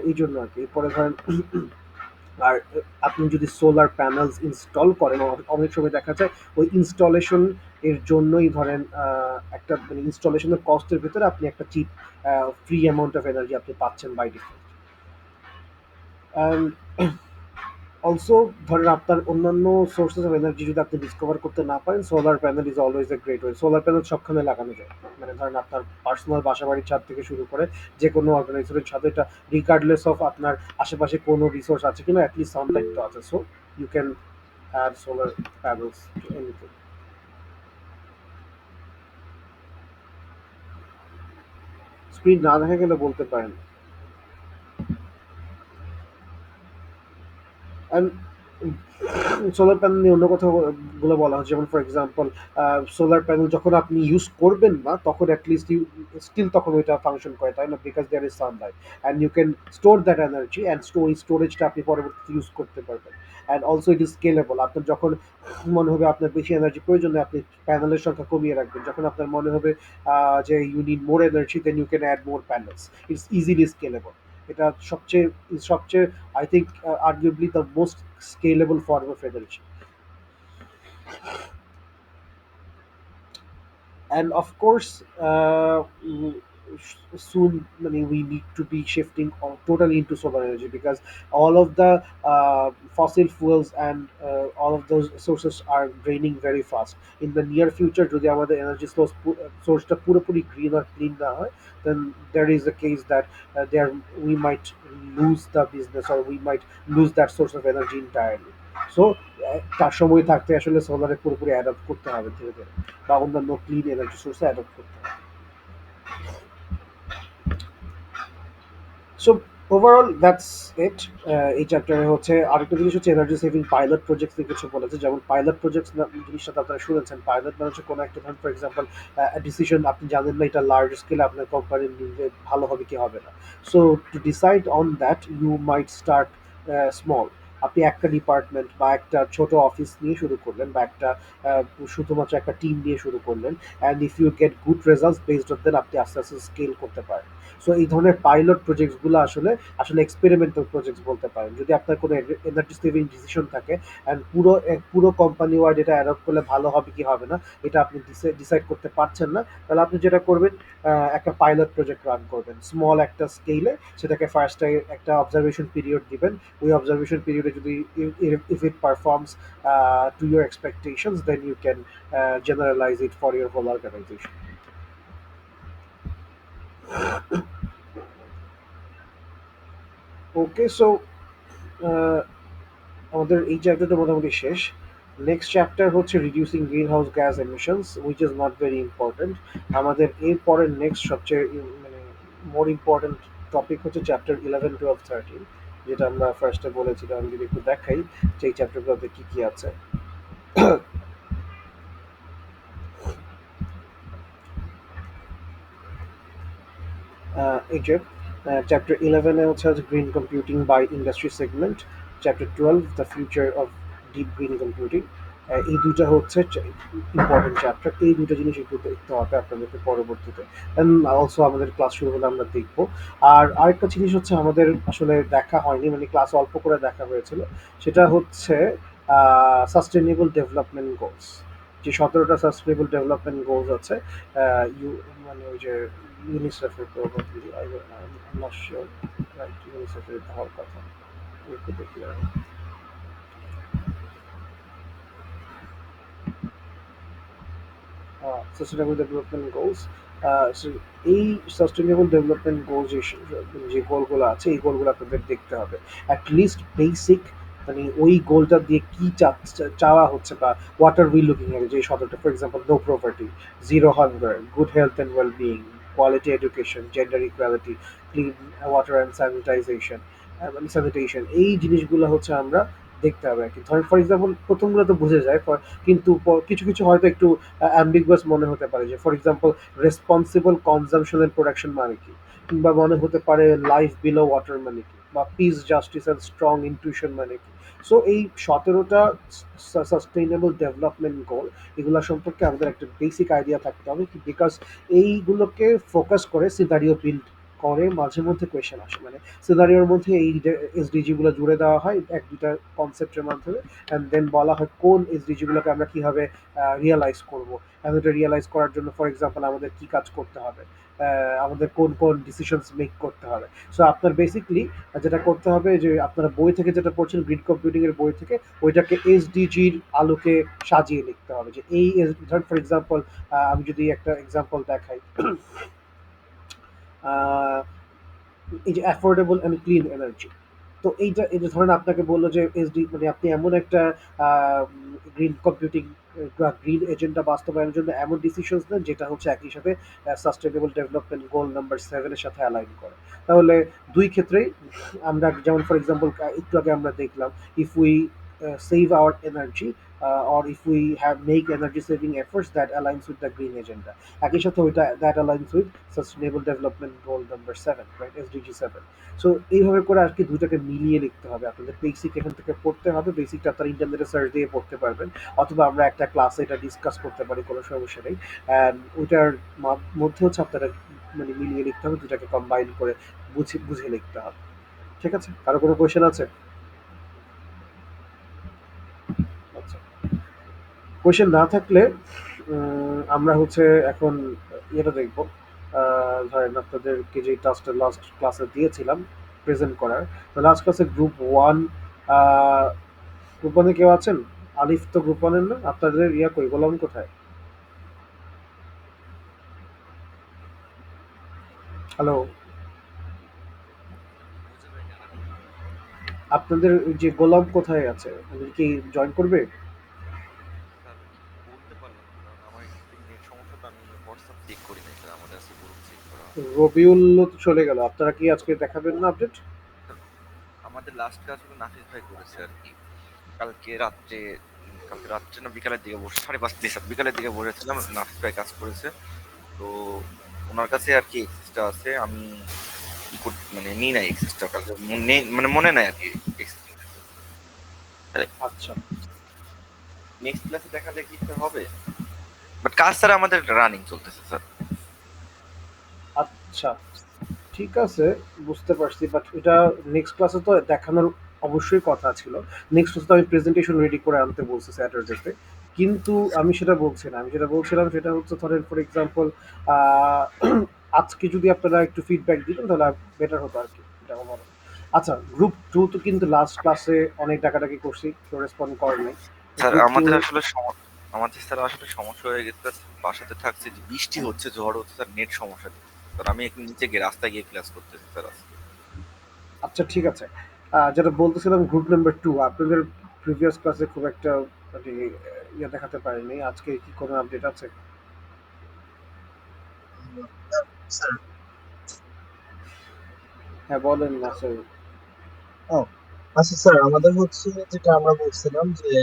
A: এই জন্য আর কি পরে ধরেন আর আপনি যদি solar panels install করেন, অনেক সময় দেখা যায় ওই ইনস্টলেশন এর জন্যই ধরেন একটা মানে ইনস্টলেশনের কস্টের ভিতরে আপনি একটা cheap free amount of energy আপনি পাচ্ছেন বাই ডিফল্ট। অ্যান্ড অলসো ধরেন আপনার অন্যান্য সোর্সেস অফ এনার্জি যদি আপনি ডিসকভার করতে না পারেন, solar panel is always a great way. Solar panel সবখানে লাগানো যায়, মানে ধরেন আপনার পার্সোনাল বাসাবাড়ির ছাদ থেকে শুরু করে যে কোনো অর্গানাইজেশনের ছাদে, এটা রিগার্ডলেস অফ আপনার আশেপাশে কোনো রিসোর্স আছে কিনা, অ্যাটলিস্ট সানলাইট তো আছে, so you can add solar panels to anything. Screen না দেখা গেলে বলতে পারেন। অ্যান্ড সোলার প্যানেল নিয়ে অন্য কথা গুলো বলা হচ্ছে, যেমন ফর এক্সাম্পল সোলার প্যানেল যখন আপনি ইউজ করবেন না তখন অ্যাটলিস্ট ইউ স্টিল তখন ওইটা ফাংশন করে, তাই না? Because there is sunlight and you can store that energy, and ওই স্টোরেজটা আপনি পরবর্তীতে ইউজ করতে পারবেন। And also it is scalable. আপনার যখন মনে হবে আপনার বেশি এনার্জি প্রয়োজন, আপনি প্যানেলের সংখ্যা কমিয়ে রাখবেন। যখন আপনার মনে হবে যে you need more energy, then you can add more panels. It's easily scalable. এটা সবচেয়ে I think arguably the most scalable form of energy. And of course, soon we need to be shifting totally into solar energy, because all of the fossil fuels and all of those sources are draining very fast. In the near future, যদি আমাদের energy sourceটা পুরোপুরি green or clean না হয়, then there is a case that there we might lose the business, or we might lose that source of energy entirely. So তার সময় থাকতে আসলে সোলারে পুরোপুরি অ্যাডাপ্ট করতে হবে ধীরে ধীরে, বা অন্যান্য ক্লিন এনার্জি সোর্সে অ্যাডপ্ট করতে হবে। So overall that's it. এই চ্যাপ্টারে হচ্ছে আরেকটা জিনিস হচ্ছে এনার্জি সেভিং পাইলট প্রজেক্ট নিয়ে কিছু বলেছে, যেমন পাইলট প্রজেক্ট জিনিসটা তো আপনারা শুনেছেন। পাইলট মানে হচ্ছে কোনো একটা ধরুন ফর এক্সাম্পল ডিসিশন আপনি জানেন না এটা লার্জ স্কেলে আপনার কোম্পানির নিলে ভালো হবে কি হবে না। So to decide on that you might start small. আপনি একটা ডিপার্টমেন্ট বা একটা ছোট অফিস নিয়ে শুরু করলেন, বা একটা আহ, শুধুমাত্র একটা টিম নিয়ে শুরু করলেন, and if you get good results based on then আপনি আস্তে আস্তে স্কেল করতে পারেন। সো এই ধরনের পাইলট প্রজেক্টসগুলো আসলে আসলে এক্সপেরিমেন্টাল প্রজেক্টস বলতে পারেন। যদি আপনার কোনো এনার্জি সেভিং ডিসিশন থাকে অ্যান্ড পুরো কোম্পানি ওয়াইড এটা অ্যাডপ্ট করলে ভালো হবে কি হবে না, এটা আপনি ডিসাইড করতে পারছেন না, তাহলে আপনি যেটা করবেন একটা পাইলট প্রজেক্ট রান করবেন স্মল একটা স্কেলে। সেটাকে ফার্স্টে একটা অবজারভেশন পিরিয়ড দিবেন। ওই অবজারভেশন পিরিয়ডে যদি if it performs to your expectations then you can generalize it for your whole organization. Okay, so আমাদের এই চ্যাপ্টারটা মোটামুটি শেষ। নেক্সট চ্যাপ্টার হচ্ছে reducing green house gas emissions, which is not very important. আমাদের এরপরের নেক্সট সবচেয়ে মানে মোর ইম্পর্টেন্ট টপিক হচ্ছে চ্যাপ্টার 11, 12, 13, যেটা আমরা ফার্স্টে বলেছিলাম। আমি যদি একটু দেখাই যে এই চ্যাপ্টারগুলোতে কী কী আছে। এই যে চ্যাপ্টার 11-এ হচ্ছে green computing by industry segment, chapter 12 the future of deep green computing. এই দুটা হচ্ছে ইম্পর্টেন্ট চ্যাপ্টার। এই দুটো জিনিস একটু দেখতে হবে আপনাদেরকে পরবর্তীতে, অ্যান্ড অলসো আমাদের ক্লাস শুরু হলে আমরা দেখবো। আর আরেকটা জিনিস হচ্ছে আমাদের আসলে দেখা হয়নি, মানে ক্লাস অল্প করে দেখা হয়েছিল, সেটা হচ্ছে সাস্টেনেবল ডেভেলপমেন্ট গোলস। যে 17টা সাস্টেনেবল ডেভেলপমেন্ট গোলস আছে, ইউ মানে ওই যে ইউনিসেফের প্রভাবলি, I am not sure, right, ইউনিসেফের হওয়ার কথা। একটু দেখি আমি। Sustainable development goals. এই সাস্টেনেবল ডেভেলপমেন্ট গোলস যে গোলগুলো আছে এই গোলগুলো আপনাদের দেখতে হবে অ্যাটলিস্ট বেসিক, মানে ওই গোলটা দিয়ে কি চাওয়া হচ্ছে, বা what are we looking at. যে সতেরোটা for example no property, zero hunger, good health and well being, quality education, gender equality, clean water and sanitization, মানে স্যানিটেশন, এই জিনিসগুলো হচ্ছে আমরা দেখতে হবে আর কি। ধরেন ফর এক্সাম্পল প্রথমগুলো তো বুঝে যায়, কিন্তু কিছু কিছু হয়তো একটু অ্যাম্বিগুয়াস মনে হতে পারে। যে for example responsible consumption and production মানে কি, কিংবা মনে হতে পারে লাইফ বিলো ওয়াটার মানে কি, বা piece justice and strong intuition মানে কি। সো এই 17টা সাস্টেইনেবল ডেভেলপমেন্ট গোল, এগুলো সম্পর্কে আমাদের একটা বেসিক আইডিয়া থাকতে হবে কি, বিকজ এইগুলোকে ফোকাস করে সিনারিও বিল্ড করে। মাঝে মধ্যে কোয়েশ্চেন আসে, মানে সিনারিওর মধ্যে এই এসডিজি গুলো জুড়ে দেওয়া হয় এক দুটা কনসেপ্টের মাধ্যমে, অ্যান্ড দেন বলা হয় কোন এসডিজি গুলোকে আমরা কিভাবে রিয়েলাইজ করব। এবং এটা রিয়েলাইজ করার জন্য ফর এক্সাম্পল আমাদের কি কাজ করতে হবে, আমাদের কোন কোন ডিসিশনস মেক করতে হবে। সো আপনার বেসিকলি যেটা করতে হবে, যে আপনারা বই থেকে যেটা পড়ছেন গ্রিড কম্পিউটিং এর বই থেকে, ওইটাকে এসডিজির আলোকে সাজিয়ে লিখতে হবে। যে এই ধরেন ফর এক্সাম্পল আমি যদি একটা এক্সাম্পল দেখাই, আহ, এই যে অ্যাফোর্ডেবল অ্যান্ড ক্লিন এনার্জি। তো এইটা এই যে ধরেন আপনাকে বললো যে এসডি, মানে আপনি এমন একটা গ্রিন কম্পিউটিং গ্রিন এজেন্ডা বাস্তবায়নের জন্য এমন ডিসিশনস নেন যেটা হচ্ছে একই সাথে সাস্টেনেবল ডেভেলপমেন্ট গোল নাম্বার 7-এর সাথে অ্যালাইন করে। তাহলে দুই ক্ষেত্রেই আমরা, যেমন ফর এক্সাম্পল একটু আগে আমরা দেখলাম, if we save our energy, or if we have make energy saving efforts that aligns with the green agenda, একই সাথে ওইটা that aligns with sustainable development goal number 7, right, SDG 7। So এইভাবে করে আর কি দুইটাকে মিলিয়ে লিখতে হবে আপনাদের। বেসিক এখান থেকে পড়তে হবে, বেসিকটা আপনারা ইন্টারনেটে সার্চ দিয়ে পড়তে পারবেন, অথবা আমরা একটা ক্লাসে এটা ডিসকাস করতে পারি, কোনো সমস্যা নেই। অ্যান্ড ওইটার মধ্যে হচ্ছে আপনারা মানে মিলিয়ে লিখতে হবে, দুটাকে কম্বাইন করে বুঝে বুঝে লিখতে হবে। ঠিক আছে, কারো কোনো কোয়েশ্চেন আছে? আচ্ছা, কোয়েশ্চেন না থাকলে আমরা হচ্ছে এখন ইয়েটা দেখবো। ধরেন আপনাদেরকে যে টাস্কটা লাস্ট ক্লাসে দিয়েছিলাম প্রেজেন্ট করার, তো লাস্ট ক্লাসে গ্রুপ 1, গ্রুপ 1-এ কেউ আছেন? আলিফ তো গ্রুপ 1-এর না, আপনাদের ইয়া কই, গোলাম কোথায়? হ্যালো, আপনাদের ওই যে গোলাম কোথায় আছে, উনি কি জয়েন করবে?
B: হোয়াটসঅ্যাপ চেক করি নাই স্যার, আমাদের আজকে গ্রুপ চেক করা হবে।
A: রবিউল তো চলে গেল, আপনারা কি আজকে দেখাবেন না আপডেট?
B: স্যার, আমাদের লাস্ট কাজ হলো নাফিস ভাই করেছে আর কি। কালকে রাত্রে কালকে রাত্রে না বিকালের দিকে বসে 5:30 স্যার বিকালের দিকে বসেছিলাম, নাফিস ভাই কাজ করেছে। তো ওনার কাছে আর কি এক্সেসটা আছে, আমি মানে নিই নাই এক্সেসটা, কালকে মানে মনে নাই আর কি
A: আচ্ছা
B: নেক্সট ক্লাসে দেখালে কি স্যার হবে? বাট কাজ স্যার আমাদের রানিং চলতেছে স্যার।
A: আচ্ছা, ঠিক আছে, বুঝতে পারছি, বাট এটা নেক্সট ক্লাসে তো দেখানোর অবশ্যই কথা ছিল। নেক্সট ক্লাসে তো আমি প্রেজেন্টেশন রেডি করে আনতে বলছি স্যাটারডেতে। কিন্তু আমি সেটা বলছি না, আমি যেটা বলছিলাম সেটা হচ্ছে ধরেন ফর এক্সাম্পল আজকে যদি আপনারা একটু ফিডব্যাক দিতেন তাহলে বেটার হতো আর কি, এটা আমার। আচ্ছা, গ্রুপ টু তো কিন্তু লাস্ট ক্লাসে অনেক ডাকাডাকি করছি, কেউ রেসপন্ড করে নাই।
B: স্যার
A: গ্রুপ টু,
B: আমাদের স্যার আসলে সমস্যা হয়ে গেছে স্যার, বাসাতে থাকছে, যে বৃষ্টি হচ্ছে, ঝড় হচ্ছে স্যার, নেট সমস্যা দিচ্ছে। স্যার আমি একটু নিচে গিয়ে রাস্তায় গিয়ে ক্লাস করতেছি স্যার আজকে।
A: আচ্ছা ঠিক আছে। যেটা বলতেছিলাম গ্রুপ নাম্বার টু, আপনাদের প্রিভিয়াস ক্লাসে খুব একটা মানে ইয়ে দেখাতে পারেনি, আজকে কি কোনো আপডেট আছে?
C: স্যার।
A: হ্যাঁ বলেন না স্যার।
C: ও আচ্ছা স্যার, আমাদের হচ্ছে যেটা আমরা বলছিলাম যে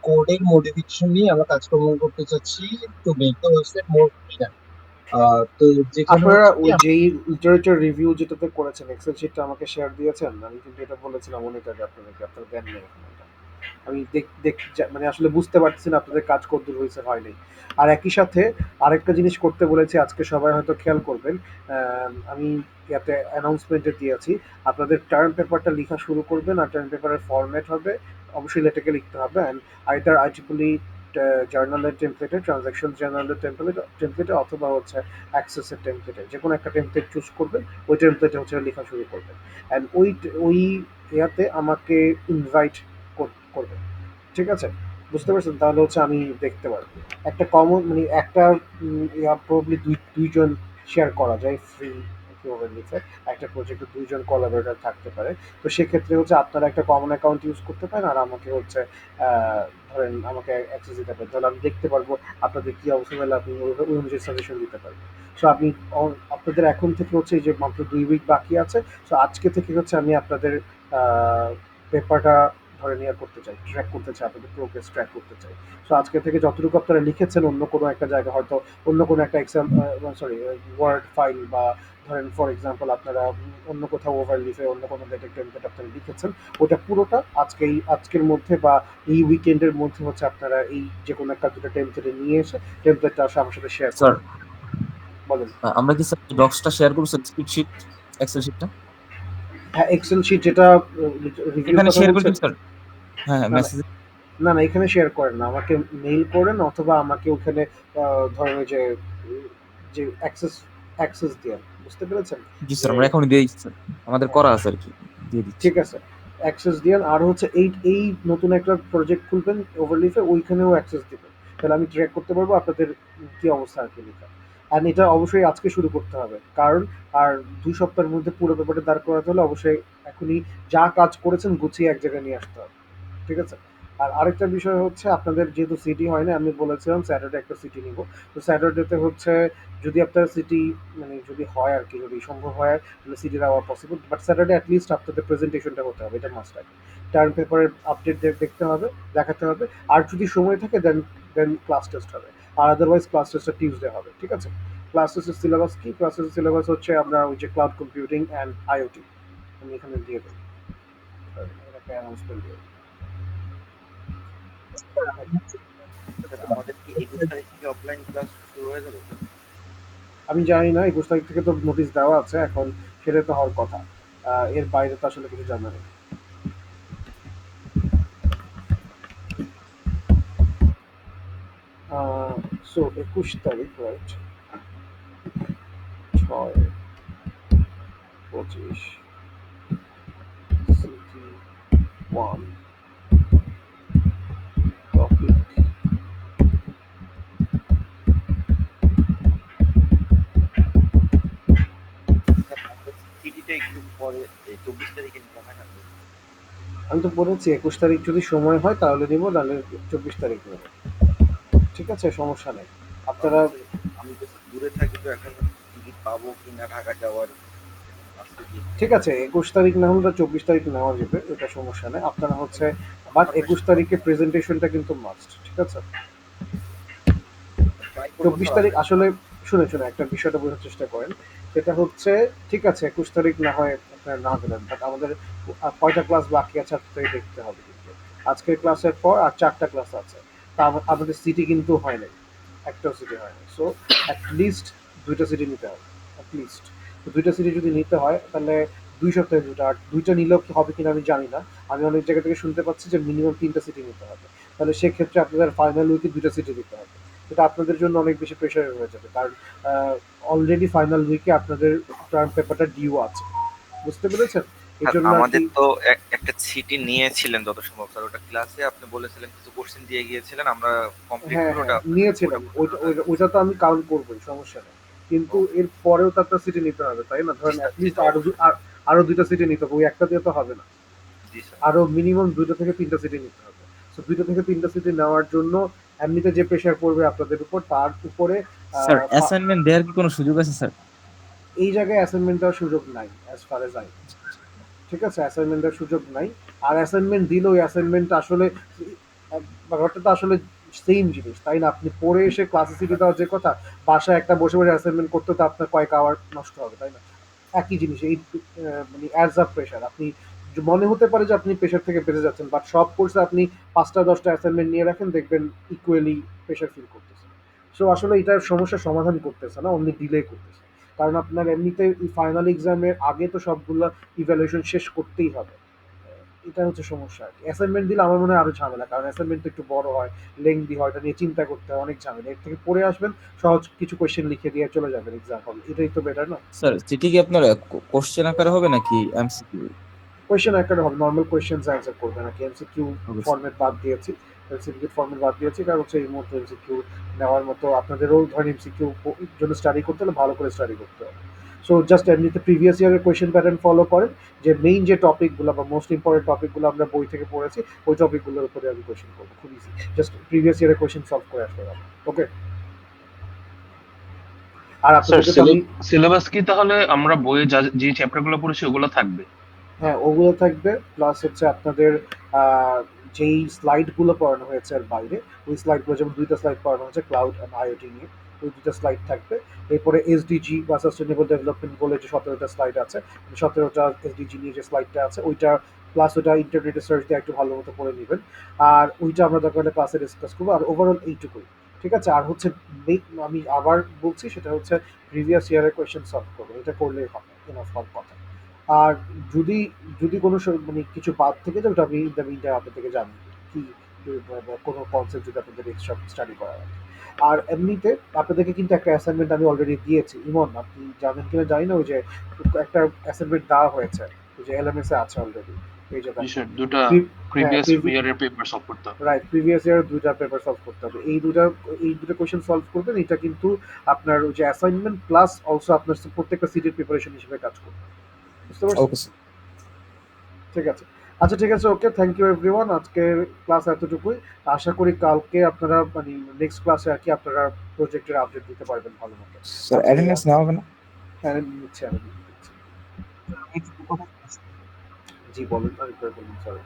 C: কোডের মডিফিকেশন নিয়ে আমরা কাজকর্ম করতে চাচ্ছি to make the website more clear. তো যেখানে
A: আপনারা
C: হচ্ছে কি
A: ওই যেই লিটারেচার রিভিউ যেটাতে করেছেন এক্সেল শিটটা আমাকে শেয়ার দিয়েছেন, আমি কিন্তু এটা বলেছিলাম অনেক আগে আপনাদেরকে, আপনারা দেন নাই এখন এটা। আমি মানে আসলে বুঝতে পারতেছি না আপনাদের কাজ কতদূর হয়েছে হয় নাই। আর একই সাথে আরেকটা জিনিস করতে বলেছি, আজকে সবাই হয়তো খেয়াল করবেন। আমি ইয়াতে অ্যানাউন্সমেন্টে দিয়েছি, আপনাদের টার্ম পেপারটা লেখা শুরু করবেন, আর টার্ম পেপারের ফরম্যাট হবে অবশ্যই লেটেকে লিখতে হবে, অ্যান্ড আইদার আইটিপলি জার্নালের টেমপ্লেটে, ট্রানজাকশন জার্নালের টেমপ্লেটে অথবা হচ্ছে অ্যাক্সেসের টেমপ্লেটে, যে কোনো একটা টেমপ্লেট চুজ করবেন, ওই টেমপ্লেটে হচ্ছে লেখা শুরু করবেন, অ্যান্ড ওই ইয়াতে আমাকে ইনভাইট করবে। ঠিক আছে, বুঝতে পারছেন? তাহলে হচ্ছে আমি দেখতে পারবো একটা কমন মানে একটা প্রবলি দুইজন শেয়ার করা যায় ফ্রি কিভাবে লিখে একটা প্রজেক্টে দুইজন কোলাবোরেটর থাকতে পারে। তো সেক্ষেত্রে হচ্ছে আপনারা একটা কমন অ্যাকাউন্ট ইউজ করতে পারেন, আর আমাকে হচ্ছে আহ, ধরেন আমাকে অ্যাক্সেস দিতে পারেন, তাহলে আমি দেখতে পারবো আপনাদের কি অবস্থা, তাহলে আপনি ওই অনুযায়ী সাজেশন দিতে পারবেন। সো আপনি আপনাদের এখন থেকে হচ্ছে এই যে মাত্র 2 উইক বাকি আছে, সো আজকে থেকে হচ্ছে আমি আপনাদের পেপারটা ধরে নিয়ে করতে চাই, ট্র্যাক করতে চাই, আপনাদের প্রোগ্রেস ট্র্যাক করতে চাই। সো আজকে থেকে যতটুকু আপনারা লিখেছেন অন্য কোনো একটা জায়গায়, হয়তো অন্য কোনো একটা এক্সাম সরি ওয়ার্ড ফাইল, বা ধরেন ফর এক্সাম্পল আপনারা অন্য কোথাও ওভার লিখে অন্য কোনো ডেটা টেমপ্লেট আপনারা লিখেছেন, ওটা পুরোটা আজকের মধ্যে বা এই উইকেন্ডের মধ্যে হচ্ছে আপনারা এই যে কোনো একটা দুটো টেমপ্লেটে নিয়ে এসে টেমপ্লেটটা আমার সাথে শেয়ার
D: স্যার,
A: করবেন। বলেন।
D: আমরা কি স্যার ডক্সটা শেয়ার করবো, স্যার স্প্রেডশিট, এক্সেল শিটটা
A: হ্যাঁ, এক্সেল শিট যেটা রিভিউর
D: এখানে
A: কথা
D: শেয়ার করে
A: বলছেন।
D: দিন স্যার। হ্যাঁ হ্যাঁ,
A: না না,
D: মেসেজে।
A: না না, এখানে শেয়ার করেন না, আমাকে মেইল করেন, অথবা আমাকে ওখানে ধরেন ওই যে যে অ্যাক্সেস অ্যাক্সেস দিয়ে, বুঝতে পেরেছেন?
D: জি
A: যে
D: স্যার, আমরা এখনই দিয়ে দিচ্ছি স্যার, আমাদের করা আছে আর কি, দিয়ে দিচ্ছি।
A: ঠিক আছে, অ্যাক্সেস দিয়েন, আর হচ্ছে এই এই নতুন একটা প্রজেক্ট খুলবেন ওভারলিফে, ওইখানেও অ্যাক্সেস দিবেন, তাহলে আমি ট্র্যাক করতে পারবো আপনাদের কি অবস্থা আর কি লেখা। অ্যান্ড এটা অবশ্যই আজকে শুরু করতে হবে, কারণ আর 2 সপ্তাহের মধ্যে পুরো ব্যাপারটা দাঁড় করাতে হলে অবশ্যই এখনই যা কাজ করেছেন গুছিয়ে এক জায়গায় নিয়ে আসতে হবে। ঠিক আছে। আর আরেকটা বিষয় হচ্ছে, আপনাদের যেহেতু সিটি হয় না, আমি বলেছিলাম স্যাটারডে একটা সিটি নিব। তো স্যাটারডেতে হচ্ছে যদি আপনার সিটি মানে যদি হয় আর কি, যদি সম্ভব হয় তাহলে সিটি দেওয়া পসিবল, বাট স্যাটারডে অ্যাটলিস্ট আপনাদের প্রেজেন্টেশনটা হতে হবে, এটা মাস্ট আছে। টার্ম পেপারের আপডেট দেখতে হবে, দেখাতে হবে, আর যদি সময় থাকে দেন দেন ক্লাস টেস্ট হবে, আর আদারওয়াইজ ক্লাস টেস্টটা টিউসডে হবে। ঠিক আছে। ক্লাস টেস্টের সিলেবাস কি? ক্লাস টেস্টের সিলেবাস হচ্ছে আমরা ওই যে ক্লাউড কম্পিউটিং অ্যান্ড আইওটি, আমি এখানে দিয়ে দেবো, একটা অ্যানাউন্সমেন্ট দিয়ে দেবো।
B: স্যার আমাদের কি 21 তারিখ থেকে অফলাইন ক্লাস শুরু হয়ে যাবে স্যার?
A: আমি জানি না, 21 তারিখ থেকে তো নোটিশ দেওয়া আছে এখন, সেটা তো হওয়ার কথা। এর বাইরে তো আসলে কিছু জানা নেই। সো 21 তারিখ, রাইট? 6, 25, city 1, topic.
B: স্যার আমাদের সিটিটা একটু পরে, এই 24 তারিখে নিতে হয় না স্যার?
A: আমি তো বলেছি 21 তারিখ যদি সময় হয় তাহলে নিবো, নাহলে 24 তারিখ নেবো। ঠিক আছে, সমস্যা নেই।
B: কারণ
A: আপনারা
B: হচ্ছে আমি তো দূরে থাকি, তো এখন টিকিট পাবো কিনা ঢাকা যাওয়ার আসতে কি
A: ঠিক আছে, 21 তারিখ না হলে 24 তারিখ নেওয়া যাবে, এটা সমস্যা নেই। আপনারা হচ্ছে বাট
B: কনফার্মেশন
A: 21 তারিখে প্রেজেন্টেশনটা কিন্তু মাস্ট, ঠিক আছে?
B: ট্রাই করবো
A: 24 তারিখ
B: স্যার।
A: আসলে শুনে শুনে একটা বিষয়টা বোঝার চেষ্টা করেন। সেটা হচ্ছে ঠিক আছে 21 তারিখ না হয় আপনারা না দিলেন, বাট আমাদের কয়টা ক্লাস বাকি আছে আপনাদের দেখতে হবে কিন্তু। আজকের ক্লাসের পর আর 4টা ক্লাস আছে, তা আমাদের সিটি কিন্তু হয় নাই, একটাও সিটি হয় নাই। সো অ্যাটলিস্ট 2টা সিটি নিতে হবে, অ্যাটলিস্ট। তো 2টা সিটি যদি নিতে হয় তাহলে 2 সপ্তাহে 2টা, আর 2টা নিলেও কি হবে কিনা আমি জানি না। আমি অনেক জায়গা থেকে শুনতে পাচ্ছি যে মিনিমাম 3টা সিটি নিতে হবে। তাহলে সেক্ষেত্রে আপনাদের ফাইনাল উইকে 2টা সিটি দিতে হবে। এটা আপনাদের জন্য অনেক বেশি প্রেশার হয়ে যাবে, কারণ অলরেডি ফাইনাল উইকে আপনাদের টার্ম পেপারটা ডিউ আছে, বুঝতে পেরেছেন? এই
B: স্যার
A: জন্য আর কি।
B: আমাদের তো একটা সিটি নিয়েছিলেন যত সম্ভব স্যার, ওটা ক্লাসে আপনি বলেছিলেন কিছু কোশ্চেন দিয়ে গিয়েছিলেন, আমরা কমপ্লিট
A: হ্যাঁ
B: করে ওটা
A: হ্যাঁ,
B: আপনাকে ওটা
A: নিয়েছিলাম, ওইটা
B: ওটা
A: ওইটা ওইটা তো আমি কাউন্ট করবোই, সমস্যা নেই। কিন্তু
B: ওকে।
A: এর পরেও তো একটা সিটি নিতে হবে, তাই না?
B: জি
A: ধরেন
B: স্যার, জি
A: অ্যাটলিস্ট
B: স্যার,
A: আরো
B: অবশ্যই।
A: আরো 2টা সিটি নিতে হবে, ওই একটা দিয়ে তো হবে না।
B: জি স্যার।
A: আরো মিনিমাম 2টা থেকে 3টা সিটি নিতে হবে। সো 2টা থেকে 3টা সিটি নেওয়ার জন্য এমনিতে যে প্রেশার পড়বে আপনাদের উপর, তার উপরে
D: স্যার
A: আহ, ফা-
D: অ্যাসাইনমেন্ট দেওয়ার কি কোনো সুযোগ আছে স্যার?
A: এই জায়গায় অ্যাসাইনমেন্ট দেওয়ার সুযোগ নাই অ্যাজ ফার এজ আই। ঠিক আছে, অ্যাসাইনমেন্টের সুযোগ নাই। আর অ্যাসাইনমেন্ট দিলেও ওই অ্যাসাইনমেন্ট আসলে ব্যাপারটা তো আসলে সেম জিনিস, তাই না? আপনি পড়ে এসে ক্লাসে সিটি দেওয়ার যে কথা, বাসায় একটা বসে বসে অ্যাসাইনমেন্ট করতে তো আপনার কয়েক আওয়ার নষ্ট হবে, তাই না? একই জিনিস এই মানে অ্যাজ আ প্রেশার আপনি মনে হতে পারে যে আপনি প্রেশার থেকে বেঁচে যাচ্ছেন, বাট সব কোর্সে আপনি 5টা 10টা অ্যাসাইনমেন্ট নিয়ে রাখেন, দেখবেন ইকুয়ালি প্রেশার ফিল করতেছে। সো আসলে এটার সমস্যার সমাধান করতেছে না, অনলি ডিলে করতেছে। কারণ আপনার এমনিতে ফাইনাল এক্সামের আগে তো সবগুলো ইভ্যালুয়েশন শেষ করতেই হবে। এটা হচ্ছে সমস্যা আর কি। অ্যাসাইনমেন্ট দিলে আমার মনে হয় আরো ঝামেলা, কারণ অ্যাসাইনমেন্ট একটু বড় হয়, লেংদি হয়, এটা নিয়ে চিন্তা করতে হয়, অনেক ঝামেলা। এর থেকে পড়ে আসবেন, সহজ কিছু কোয়েশ্চেন লিখে দিয়ে চলে যাবেন এক্সাম হল, এটাই তো বেটার না?
D: স্যার চিঠি কি আপনার কোশ্চেন আকারে হবে নাকি এমসিকিউ?
A: কোয়েশ্চেন আকারে হবে, নর্মাল কোয়েশ্চেন্স অ্যান্সার করবে নাকি এমসিকিউ
D: ওকে স্যার।
A: ফরম্যাট বাদ দিয়েছি। এমসিকিউ ফরম্যাট বাদ দিয়েছি কারণ হচ্ছে এই মুহূর্তে এমসিকিউ নেওয়ার মতো আপনাদেরও ধরেন এমসিকিউ জন্য স্টাডি করতে হলে ভালো করে স্টাডি করতে হবে। সো জাস্ট এমনিতে প্রিভিয়াস ইয়ারের কোয়েশ্চেন প্যাটার্ন ফলো করেন, যে মেইন যে টপিকগুলো বা মোস্ট ইম্পর্টেন্ট টপিকগুলো আমরা বই থেকে পড়েছি, ওই টপিকগুলোর উপরে আমি কোয়েশ্চেন করবো, খুব ইজি। জাস্ট প্রিভিয়াস ইয়ারের কোয়েশ্চেন সলভ করে আসতে হবে। ওকে, আর
E: স্যার
A: আপনাদেরকে তো আমি,
E: সিলেবাস কি তাহলে আমরা বইয়ে যে চ্যাপ্টার গুলো পড়েছি ওগুলো থাকবে?
A: হ্যাঁ ওগুলো থাকবে, প্লাস হচ্ছে আপনাদের যেই স্লাইডগুলো পড়ানো হয়েছে এর বাইরে, ওই স্লাইডগুলো, যেমন 2টা স্লাইড পড়ানো হয়েছে ক্লাউড অ্যান্ড আইওটি নিয়ে, ওই 2টা স্লাইড থাকবে। এরপরে এসডিজি বা সাস্টেনেবল ডেভেলপমেন্ট বলে যে 17টা স্লাইড আছে, 17টা এসডিজি নিয়ে যে স্লাইডটা আছে ওইটা, প্লাস ওইটা ইন্টারনেটে সার্চ দিয়ে একটু ভালো মতো পড়ে নেবেন। আর ওইটা আমরা দরকার হলে ক্লাসে ডিসকাস করবো, আর ওভারঅল এইটুকুই। ঠিক আছে, আর হচ্ছে আমি আবার বলছি, সেটা হচ্ছে প্রিভিয়াস ইয়ারের কোয়েশ্চেন সলভ করবো, এটা করলেই হবে, এনাফ হওয়ার কথা। আর যদি যদি কোনো মানে কিছু বাদ থেকে যায়, ওটা আমি ইন দ্য মিনটাইম আপনার থেকে জানি কি কোনো কনসেপ্ট যদি আপনাদের এক্সট্রা স্টাডি করা হয়। আর এমনিতে আপনাদেরকে কিন্তু একটা অ্যাসাইনমেন্ট আমি অলরেডি দিয়েছি, ইমন আপনি জানেন কিনা জানি না, ওই যে একটা অ্যাসাইনমেন্ট দেওয়া হয়েছে, ওই যে এলএমএস এ আছে অলরেডি, এই যে
E: জি
A: দেখেন।
E: স্যার, দুটো
A: হ্যাঁ,
E: প্রিভিয়াস ইয়ারের পেপার সলভ করতে হবে।
A: রাইট, প্রিভিয়াস ইয়ার 2টা পেপার সলভ করতে হবে, এই দুটো কোয়েশ্চেন সলভ করবেন, এটা কিন্তু আপনার ওই যে অ্যাসাইনমেন্ট প্লাস অলসো আপনার প্রত্যেকটা সিটির প্রিপারেশন হিসেবে কাজ করবে, বুঝতে পারছেন?
D: Okay sir.
A: ঠিক আছে, আচ্ছা ঠিক আছে, ওকে, থ্যাংক ইউ এভরিওয়ান, আজকের ক্লাস এতটুকুই। আশা করি কালকে আপনারা মানে নেক্সট ক্লাসে আর কি আপনারা প্রজেক্টের আপডেট দিতে পারবেন ভালো মতো।
D: স্যার
A: আজকে
D: অ্যাটেন্ডেন্স নেওয়া হবে না?
A: হ্যাঁ নিচ্ছে আমি নিচ্ছি। জি বলুন, আমি করে বলুন, সরি।